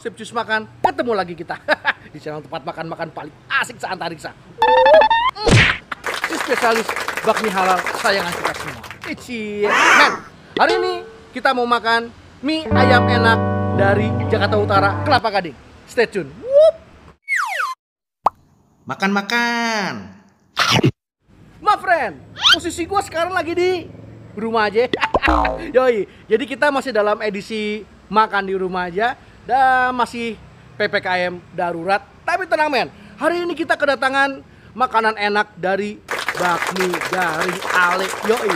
Sip Cus Makan, ketemu lagi kita di channel tempat makan-makan paling asik seantariksa. Ini spesialis bakmi halal kesayangan kita semua. Men, hari ini kita mau makan mie ayam enak dari Jakarta Utara, Kelapa Gading. Stay tune. Makan-makan. My friend, posisi gue sekarang lagi di rumah aja. Yoi, jadi kita masih dalam edisi makan di rumah aja dan masih PPKM darurat. Tapi tenang men, hari ini kita kedatangan makanan enak dari bakmi garing Ale. Yoi.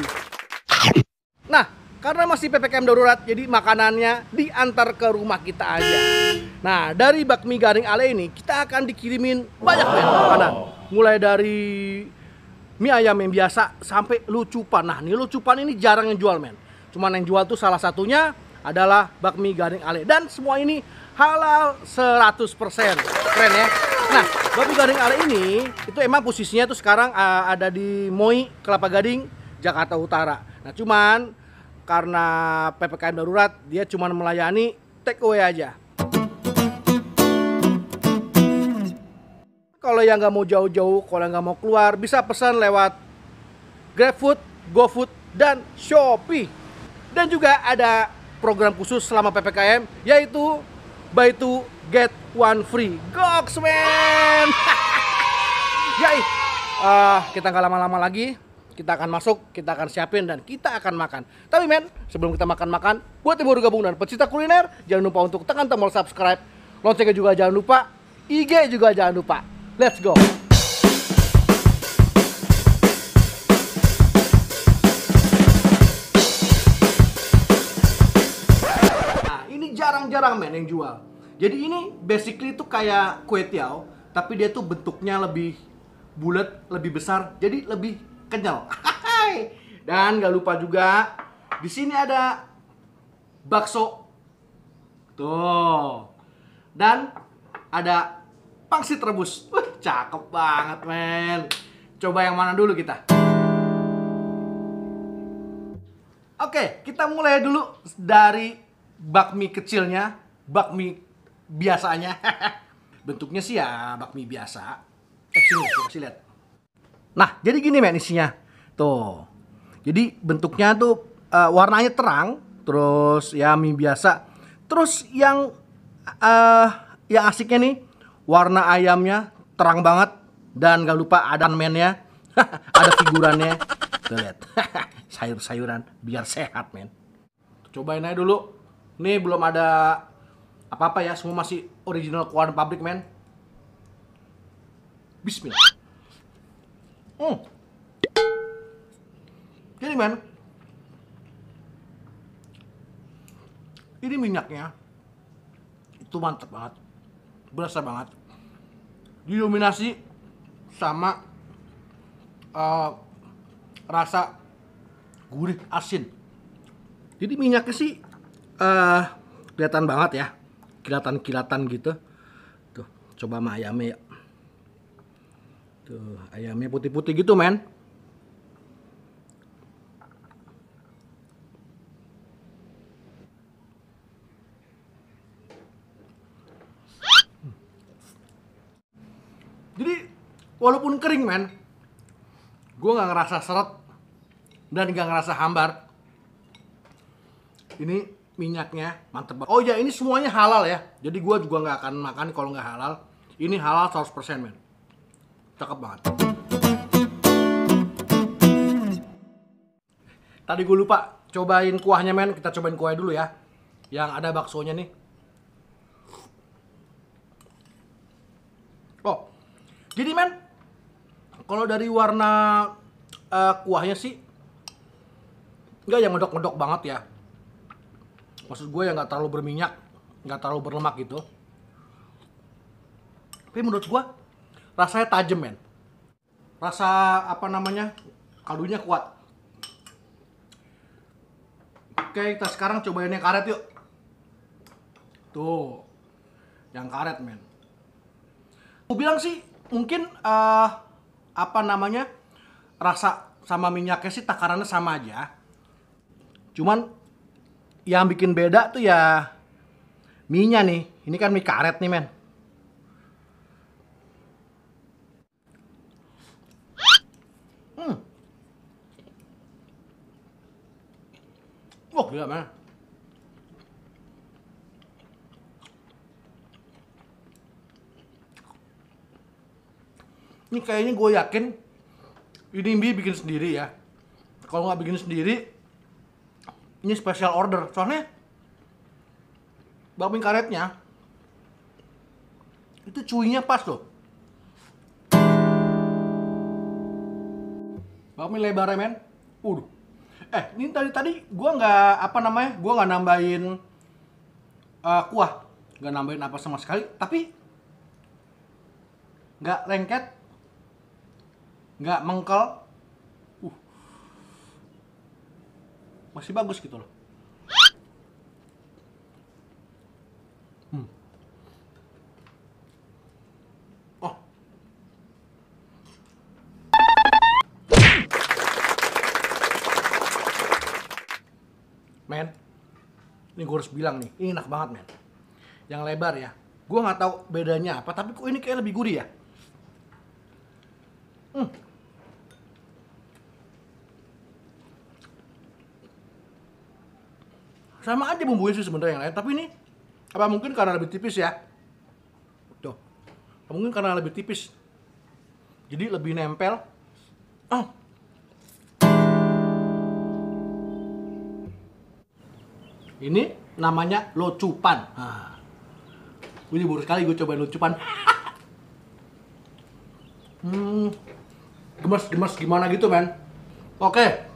Nah, karena masih PPKM darurat, jadi makanannya diantar ke rumah kita aja. Nah, dari bakmi garing Ale ini kita akan dikirimin banyak men makanan. Mulai dari mie ayam yang biasa sampai lucupan. Nah, nih lucupan ini jarang yang jual men. Cuman yang jual tuh salah satunya adalah bakmi garing Ale. Dan semua ini halal 100%. Keren ya. Nah, bakmi garing Ale ini itu emang posisinya tuh sekarang ada di Moi, Kelapa Gading, Jakarta Utara. Nah, cuman karena PPKM darurat dia cuman melayani take away aja. Kalau yang nggak mau jauh-jauh, kalau nggak mau keluar, bisa pesan lewat GrabFood, GoFood, dan Shopee. Dan juga ada program khusus selama PPKM, yaitu buy two get one free. Goks men. Yai, kita nggak lama-lama lagi, kita akan masuk, kita akan siapin dan kita akan makan. Tapi men, sebelum kita makan-makan, buat yang baru gabung dan pecinta kuliner, jangan lupa untuk tekan tombol subscribe, loncengnya juga jangan lupa, IG juga jangan lupa. Let's go. Nah, ini jarang-jarang men yang jual. Jadi ini basically itu kayak kue tiaw, tapi dia tuh bentuknya lebih bulat, lebih besar, jadi lebih kenyal. Dan gak lupa juga di sini ada bakso. Tuh. Dan ada pangsit rebus. Cakep banget men. Coba yang mana dulu kita? Oke, kita mulai dulu dari bakmi kecilnya, bakmi biasanya. Bentuknya sih ya bakmi biasa. Sini kita kasih lihat. Nah, jadi gini men isinya. Tuh. Jadi bentuknya tuh warnanya terang, terus ya mie biasa. Terus yang asiknya nih, warna ayamnya terang banget dan gak lupa ada mennya, ada figurannya. Tuh lihat. Sayur-sayuran biar sehat men. Cobain aja dulu. Nih belum ada apa-apa ya, semua masih original keluaran pabrik men. Bismillah. Jadi men, ini minyaknya itu mantep banget, berasa banget, didominasi sama rasa gurih asin. Jadi minyaknya sih kelihatan banget ya, kilatan-kilatan gitu. Tuh, coba sama ayamnya ya. Tuh, ayamnya putih-putih gitu men. Jadi walaupun kering men, gue nggak ngerasa seret dan nggak ngerasa hambar. Ini minyaknya mantep banget. Oh ya, ini semuanya halal ya. Jadi gue juga nggak akan makan kalau nggak halal. Ini halal 100% men. Cakep banget. Tadi gue lupa cobain kuahnya men. Kita cobain kuahnya dulu ya, yang ada baksonya nih. Oh, jadi men, kalau dari warna kuahnya sih nggak yang ngedok-ngedok banget ya. Maksud gue ya nggak terlalu berminyak, nggak terlalu berlemak gitu. Tapi menurut gue rasanya tajam men. Rasa apa namanya, kaldunya kuat. Oke, kita sekarang cobain yang karet yuk. Tuh, yang karet men. Aku bilang sih mungkin apa namanya, rasa sama minyaknya sih takarannya sama aja. Cuman yang bikin beda tuh ya mie-nya nih, Ini kan mie karet nih, men. Wah, gila, men. Ini kayaknya gue yakin ini mie bikin sendiri ya. Kalau nggak bikin sendiri, ini special order. Soalnya bakmi karetnya itu cuinya pas loh. Bakmi lebarnya, men. Ini tadi gua gua nggak nambahin kuah, nggak nambahin apa sama sekali, tapi nggak lengket, nggak mengkel, masih bagus gitu loh. Oh, men, ini gue harus bilang nih, ini enak banget, men. Yang lebar ya, gue nggak tahu bedanya apa, tapi kok ini kayak lebih gurih ya. Sama aja bumbunya sih sebenarnya yang lain, tapi ini apa mungkin karena lebih tipis ya? Tuh, mungkin karena lebih tipis, jadi lebih nempel. Ini namanya locupan. Ini baru sekali gue cobain locupan. Gemes gimana gitu, men. Oke.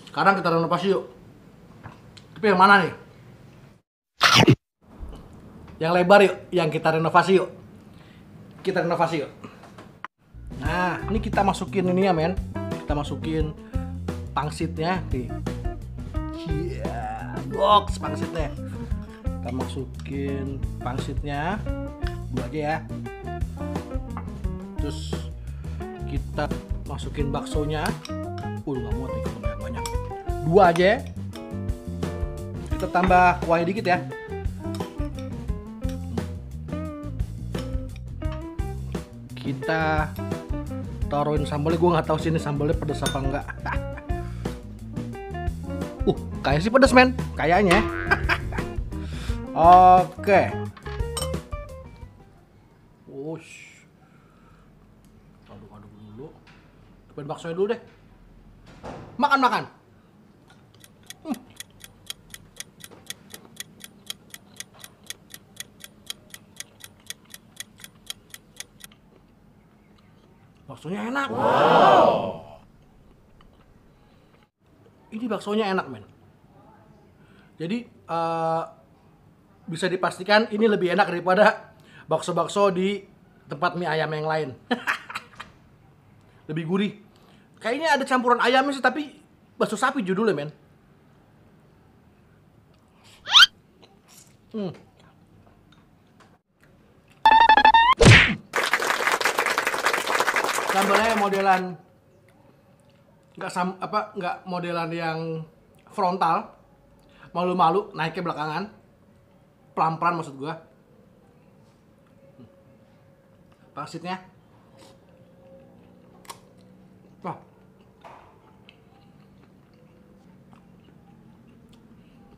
Sekarang kita renovasi yuk. Tapi yang mana nih? Yang lebar yuk, yang kita renovasi yuk. Kita renovasi yuk. Nah, ini kita masukin ini ya, men. Kita masukin pangsitnya nih. Box pangsitnya. Kita masukin pangsitnya 2 aja ya. Terus kita masukin baksonya. Nggak muat nih kalau banyak. 2 aja ya. Kita tambah kuahnya dikit ya. Kita taruhin sambalnya. Gue nggak tahu sih ini sambalnya pedas apa enggak. Kayaknya sih pedas, men. Kayaknya. Oke. Wush. Aduk dulu. Cobain baksonya dulu deh. Makan. Baksonya enak. Wow. Ini baksonya enak, men. Jadi bisa dipastikan ini lebih enak daripada bakso-bakso di tempat mie ayam yang lain. Lebih gurih. Kayaknya ada campuran ayamnya sih, tapi bakso sapi judulnya, men. Sambalnya modelan nggak modelan yang frontal, malu-malu naiknya belakangan, pelan-pelan maksud gua. Pangsitnya, wah,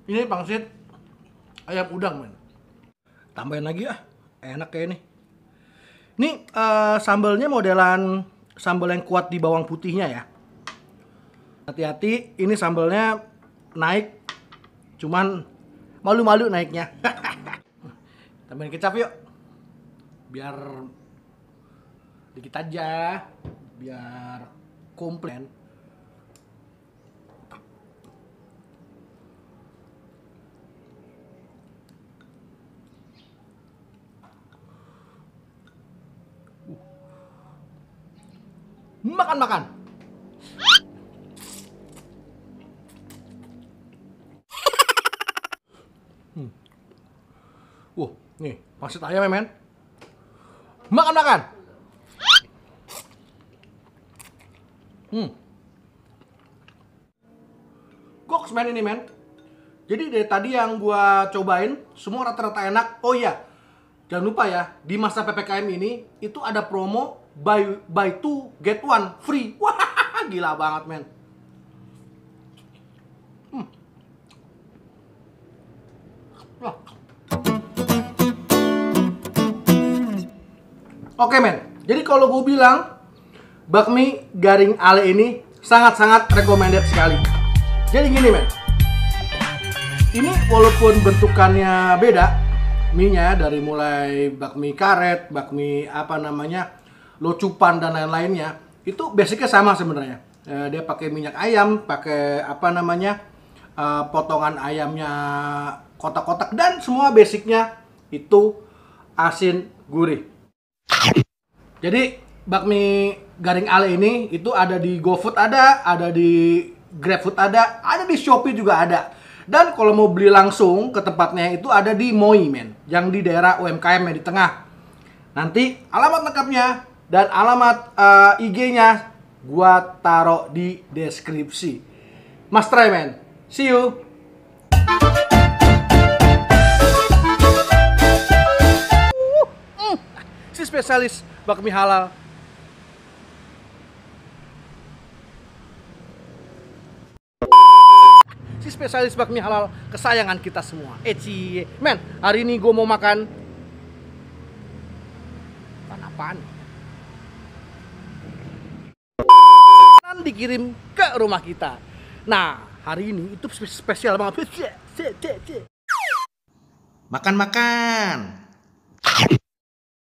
ini pangsit ayam udang, men. Tambahin lagi enak kayak ini. Ini sambalnya modelan sambal yang kuat di bawang putihnya ya. Hati-hati, ini sambalnya naik, cuman malu-malu naiknya. Tambahin kecap yuk, biar dikit aja, biar komplit. Makan. Nih, pangsit ayam ya, men. Makan. Goks, men, ini, men. Jadi dari tadi yang gua cobain semua rata-rata enak. Oh iya, jangan lupa ya, di masa PPKM ini itu ada promo buy two get one free. Wah, gila banget, men. Wah. Oke, men. Jadi kalau gue bilang bakmi garing ale ini sangat-sangat recommended sekali. Jadi gini, men. Ini walaupun bentukannya beda, mie-nya dari mulai bakmi karet, bakmi locupan dan lain-lainnya, itu basicnya sama sebenarnya. Dia pakai minyak ayam, pakai potongan ayamnya kotak-kotak, dan semua basicnya itu asin gurih. Jadi bakmi garing ale ini itu ada di GoFood ada di GrabFood ada di Shopee juga ada. Dan kalau mau beli langsung ke tempatnya itu ada di Moi, men, yang di daerah UMKM yang di tengah. Nanti alamat lengkapnya dan alamat IG-nya gua taruh di deskripsi. Mas try, men. See you. Si spesialis bakmi halal. Si spesialis bakmi halal kesayangan kita semua. Cie, men, hari ini gue mau makan apaan? Dikirim ke rumah kita. Nah, hari ini itu spesial banget. Makan-makan.